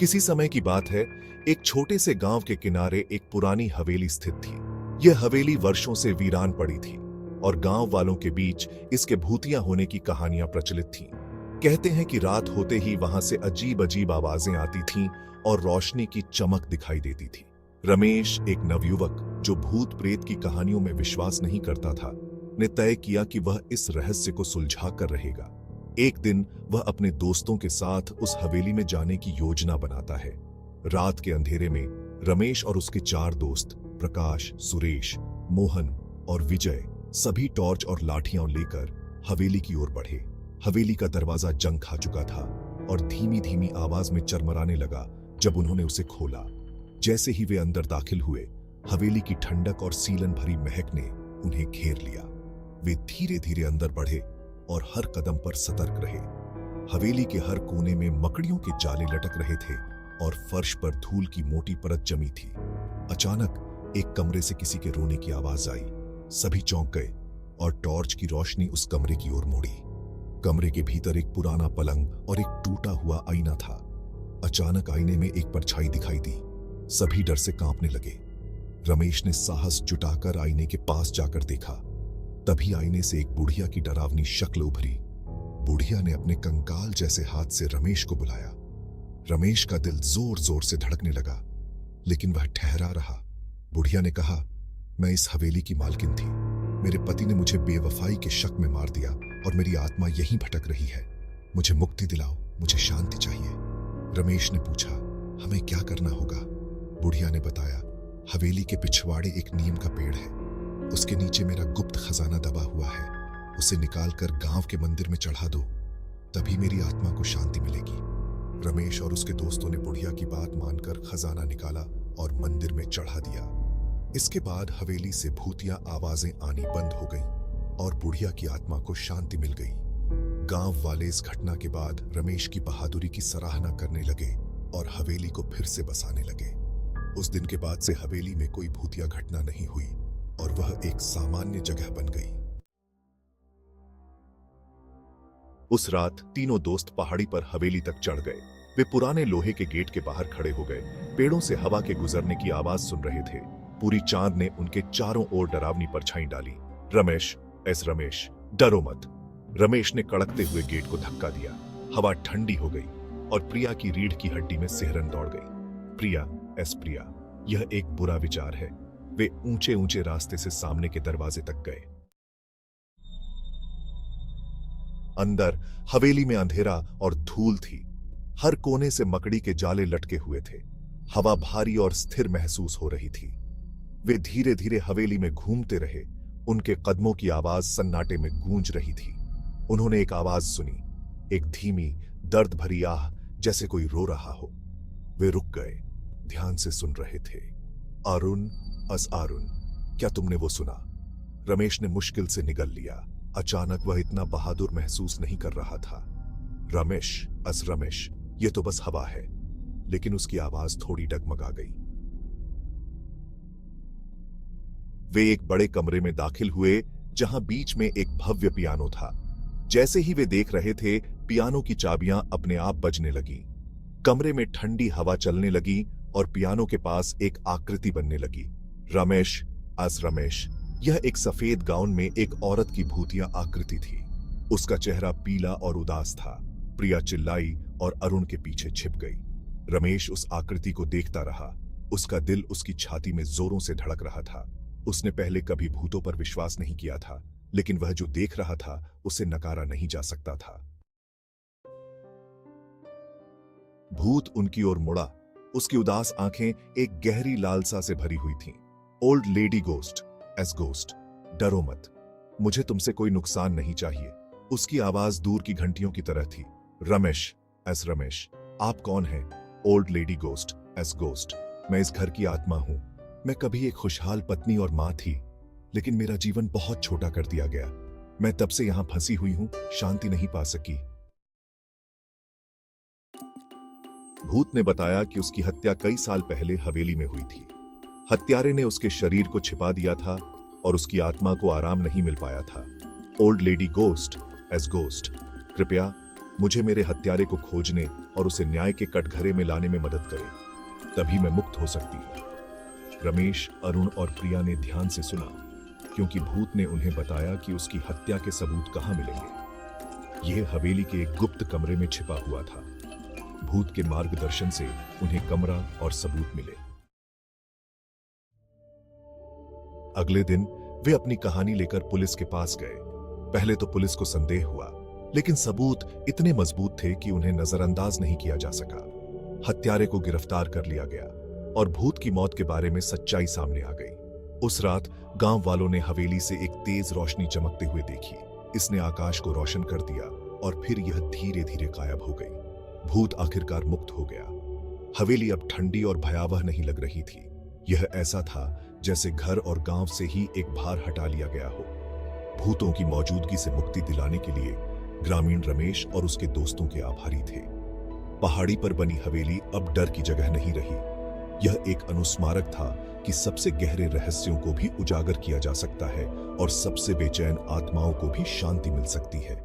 किसी समय की बात है, एक छोटे से गांव के किनारे एक पुरानी हवेली स्थित थी। यह हवेली वर्षों से वीरान पड़ी थी और गांव वालों के बीच इसके भूतिया होने की कहानियां प्रचलित थीं। कहते हैं कि रात होते ही वहां से अजीब अजीब आवाजें आती थीं और रोशनी की चमक दिखाई देती थी। रमेश, एक नवयुवक जो भूत प्रेत की कहानियों में विश्वास नहीं करता था, ने तय किया कि वह इस रहस्य को सुलझा कर रहेगा। एक दिन वह अपने दोस्तों के साथ उस हवेली में जाने की योजना बनाता है। रात के अंधेरे में रमेश और उसके 4 दोस्त प्रकाश, सुरेश, मोहन और विजय सभी टॉर्च और लाठियां लेकर हवेली की ओर बढ़े। हवेली का दरवाजा जंग खा चुका था और धीमी धीमी आवाज में चरमराने लगा जब उन्होंने उसे खोला। जैसे ही वे अंदर दाखिल हुए, हवेली की ठंडक और सीलन भरी महक ने उन्हें घेर लिया। वे धीरे धीरे अंदर बढ़े और हर कदम पर सतर्क रहे। हवेली के हर कोने में मकड़ियों के जाले लटक रहे थे और फर्श पर धूल की मोटी परत जमी थी। अचानक एक कमरे से किसी के रोने की आवाज आई। सभी चौंक गए और टॉर्च की रोशनी उस कमरे की ओर मुड़ी। कमरे के भीतर एक पुराना पलंग और एक टूटा हुआ आईना था। अचानक आईने में एक परछाई दिखाई दी। सभी डर से कांपने लगे। रमेश ने साहस जुटाकर आईने के पास जाकर देखा। तभी आईने से एक बुढ़िया की डरावनी शक्ल उभरी। बुढ़िया ने अपने कंकाल जैसे हाथ से रमेश को बुलाया। रमेश का दिल जोर जोर से धड़कने लगा, लेकिन वह ठहरा रहा। बुढ़िया ने कहा, मैं इस हवेली की मालकिन थी। मेरे पति ने मुझे बेवफाई के शक में मार दिया और मेरी आत्मा यहीं भटक रही है। मुझे मुक्ति दिलाओ, मुझे शांति चाहिए। रमेश ने पूछा, हमें क्या करना होगा? बुढ़िया ने बताया, हवेली के पिछवाड़े एक नीम का पेड़ है। उसके नीचे मेरा गुप्त खजाना दबा हुआ है। उसे निकालकर गांव के मंदिर में चढ़ा दो, तभी मेरी आत्मा को शांति मिलेगी। रमेश और उसके दोस्तों ने बुढ़िया की बात मानकर खजाना निकाला और मंदिर में चढ़ा दिया। इसके बाद हवेली से भूतिया आवाजें आनी बंद हो गईं और बुढ़िया की आत्मा को शांति मिल गई। गांव वाले इस घटना के बाद रमेश की बहादुरी की सराहना करने लगे और हवेली को फिर से बसाने लगे। उस दिन के बाद से हवेली में कोई भूतिया घटना नहीं हुई और वह एक सामान्य जगह बन गई। उस रात तीनों दोस्त पहाड़ी पर हवेली तक चढ़ गए। वे पुराने लोहे के गेट के बाहर खड़े हो गए। पेड़ों से हवा के गुजरने की आवाज सुन रहे थे। पूरी चांद ने उनके चारों ओर डरावनी परछाई डाली। रमेश, रमेश, डरो मत। रमेश ने कड़कते हुए गेट को धक्का दिया। हवा ठंडी हो गई और प्रिया की रीढ़ की हड्डी में सिहरन दौड़ गई। प्रिया, यह एक बुरा विचार है। वे ऊंचे ऊंचे रास्ते से सामने के दरवाजे तक गए। अंदर हवेली में अंधेरा और धूल थी। हर कोने से मकड़ी के जाले लटके हुए थे। हवा भारी और स्थिर महसूस हो रही थी। वे धीरे धीरे हवेली में घूमते रहे। उनके कदमों की आवाज सन्नाटे में गूंज रही थी। उन्होंने एक आवाज सुनी, एक धीमी, दर्द भरी आह, जैसे कोई रो रहा हो। वे रुक गए, ध्यान से सुन रहे थे। अरुण, क्या तुमने वो सुना? रमेश ने मुश्किल से निगल लिया। अचानक वह इतना बहादुर महसूस नहीं कर रहा था। रमेश, ये तो बस हवा है। लेकिन उसकी आवाज थोड़ी डगमगा गई। वे एक बड़े कमरे में दाखिल हुए जहां बीच में एक भव्य पियानो था। जैसे ही वे देख रहे थे, पियानो की चाबियां अपने आप बजने लगी। कमरे में ठंडी हवा चलने लगी और पियानो के पास एक आकृति बनने लगी। रमेश, यह एक सफेद गाउन में एक औरत की भूतिया आकृति थी। उसका चेहरा पीला और उदास था। प्रिया चिल्लाई और अरुण के पीछे छिप गई। रमेश उस आकृति को देखता रहा। उसका दिल उसकी छाती में जोरों से धड़क रहा था। उसने पहले कभी भूतों पर विश्वास नहीं किया था, लेकिन वह जो देख रहा था उसे नकारा नहीं जा सकता था। भूत उनकी ओर मुड़ा। उसकी उदास आंखें एक गहरी लालसा से भरी हुई थीं। ओल्ड लेडी गोस्ट, डरो मत। मुझे तुमसे कोई नुकसान नहीं चाहिए। उसकी आवाज दूर की घंटियों की तरह थी। रमेश, आप कौन हैं? ओल्ड लेडी गोस्ट, मैं इस घर की आत्मा हूं। मैं कभी एक खुशहाल पत्नी और मां थी, लेकिन मेरा जीवन बहुत छोटा कर दिया गया। मैं तब से यहां फंसी हुई हूं, शांति नहीं पा सकी। भूत ने बताया कि उसकी हत्या कई साल पहले हवेली में हुई थी। हत्यारे ने उसके शरीर को छिपा दिया था और उसकी आत्मा को आराम नहीं मिल पाया था। ओल्ड लेडी गोस्ट, कृपया मुझे मेरे हत्यारे को खोजने और उसे न्याय के कटघरे में लाने में मदद करे, तभी मैं मुक्त हो सकती हूँ। रमेश, अरुण और प्रिया ने ध्यान से सुना, क्योंकि भूत ने उन्हें बताया कि उसकी हत्या के सबूत कहाँ मिलेंगे। यह हवेली के एक गुप्त कमरे में छिपा हुआ था। भूत के मार्गदर्शन से उन्हें कमरा और सबूत मिले। अगले दिन वे अपनी कहानी लेकर पुलिस के पास गए। पहले तो पुलिस को संदेह हुआ, लेकिन सबूत इतने मजबूत थे कि उन्हें नजरअंदाज नहीं किया जा सका। हत्यारे को गिरफ्तार कर लिया गया और भूत की मौत के बारे में सच्चाई सामने आ गई। उस रात गांव वालों ने हवेली से एक तेज रोशनी चमकते हुए देखी। इसने आकाश को रोशन कर दिया और फिर यह धीरे धीरे गायब हो गई। भूत आखिरकार मुक्त हो गया। हवेली अब ठंडी और भयावह नहीं लग रही थी। यह ऐसा था जैसे घर और गांव से ही एक भार हटा लिया गया हो। भूतों की मौजूदगी से मुक्ति दिलाने के लिए ग्रामीण रमेश और उसके दोस्तों के आभारी थे। पहाड़ी पर बनी हवेली अब डर की जगह नहीं रही। यह एक अनुस्मारक था कि सबसे गहरे रहस्यों को भी उजागर किया जा सकता है और सबसे बेचैन आत्माओं को भी शांति मिल सकती है।